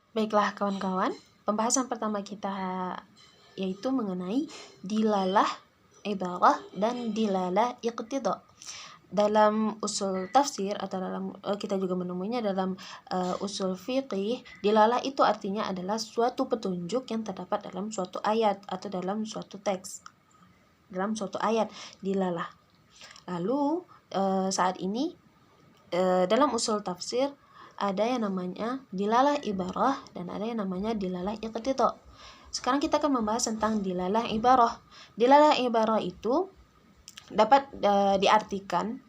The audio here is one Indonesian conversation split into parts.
Baiklah kawan-kawan, pembahasan pertama kita yaitu mengenai dilalah ibarah dan dilalah iqtida. Dalam usul tafsir atau dalam kita juga menemuinya dalam usul fiqih, dilalah itu artinya adalah suatu petunjuk yang terdapat dalam suatu ayat atau dalam suatu teks. Dalam suatu ayat dilalah. Lalu saat ini dalam usul tafsir ada yang namanya dilalah ibarah dan ada yang namanya dilalah iqtida. Sekarang kita akan membahas tentang dilalah ibarah. Dilalah ibarah itu dapat diartikan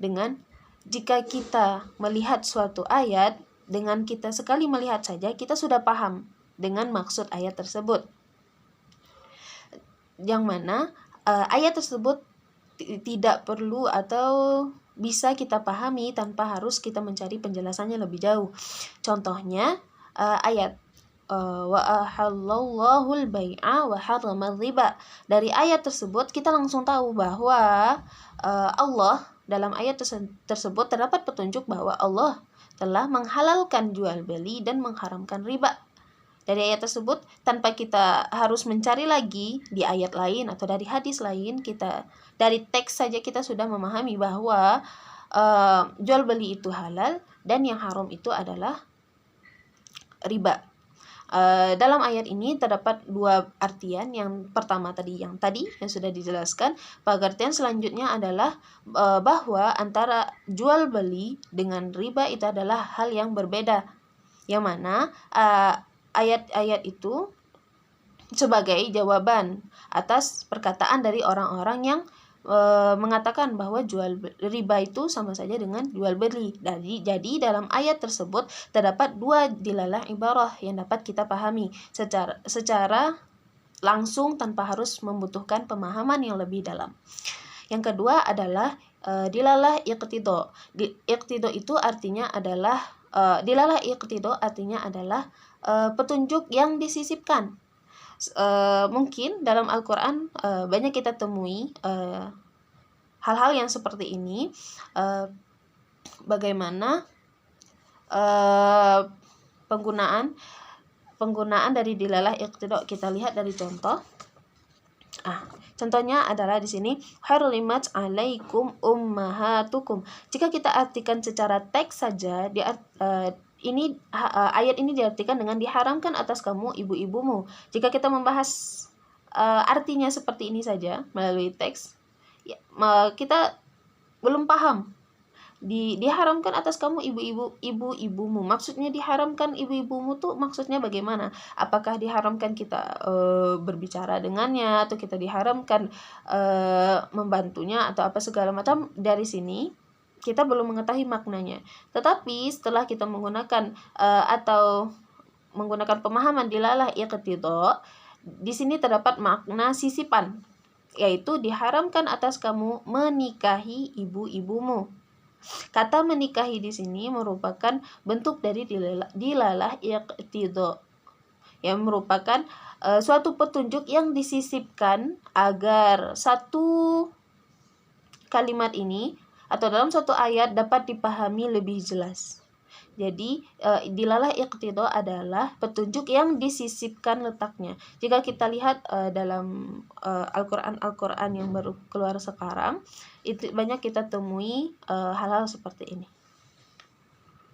dengan jika kita melihat suatu ayat, dengan kita sekali melihat saja kita sudah paham dengan maksud ayat tersebut. Yang mana ayat tersebut tidak perlu atau bisa kita pahami tanpa harus kita mencari penjelasannya lebih jauh. Contohnya ayat wa ahallallahu al-bai'a wa harrama riba. Dari ayat tersebut kita langsung tahu bahwa Allah dalam ayat tersebut terdapat petunjuk bahwa Allah telah menghalalkan jual beli dan mengharamkan riba. Dari ayat tersebut tanpa kita harus mencari lagi di ayat lain atau dari hadis lain, kita dari teks saja kita sudah memahami bahwa jual beli itu halal dan yang haram itu adalah riba. Dalam ayat ini terdapat dua artian. Yang pertama yang sudah dijelaskan. Pengertian selanjutnya adalah bahwa antara jual beli dengan riba itu adalah hal yang berbeda. Yang mana ayat-ayat itu sebagai jawaban atas perkataan dari orang-orang yang mengatakan bahwa jual riba itu sama saja dengan jual beli. Jadi dalam ayat tersebut terdapat dua dilalah ibarah yang dapat kita pahami secara langsung tanpa harus membutuhkan pemahaman yang lebih dalam. Yang kedua adalah dilalah iqtida. Iqtida itu artinya adalah dilalah iqtida artinya adalah petunjuk yang disisipkan. Mungkin dalam Al-Quran banyak kita temui hal-hal yang seperti ini. Bagaimana penggunaan dari dilalah iqtida. Kita lihat dari contoh. Contohnya adalah di sini hurrimat alaikum ummahatukum. Jika kita artikan secara teks saja, ayat ini diartikan dengan diharamkan atas kamu ibu-ibumu. Jika kita membahas artinya seperti ini saja melalui teks, kita belum paham. Diharamkan atas kamu ibu-ibumu. Maksudnya diharamkan ibu-ibumu tuh maksudnya bagaimana? Apakah diharamkan kita berbicara dengannya, atau kita diharamkan membantunya, atau apa segala macam? Dari sini kita belum mengetahui maknanya. Tetapi setelah kita menggunakan pemahaman dilalah iqtida, di sini terdapat makna sisipan, yaitu diharamkan atas kamu menikahi ibu-ibumu. Kata menikahi di sini merupakan bentuk dari dilalah iqtida, yang merupakan suatu petunjuk yang disisipkan agar satu kalimat ini atau dalam suatu ayat dapat dipahami lebih jelas. Jadi dilalah iqtida adalah petunjuk yang disisipkan letaknya. Jika kita lihat dalam Al-Quran yang baru keluar sekarang, itu banyak kita temui hal-hal seperti ini.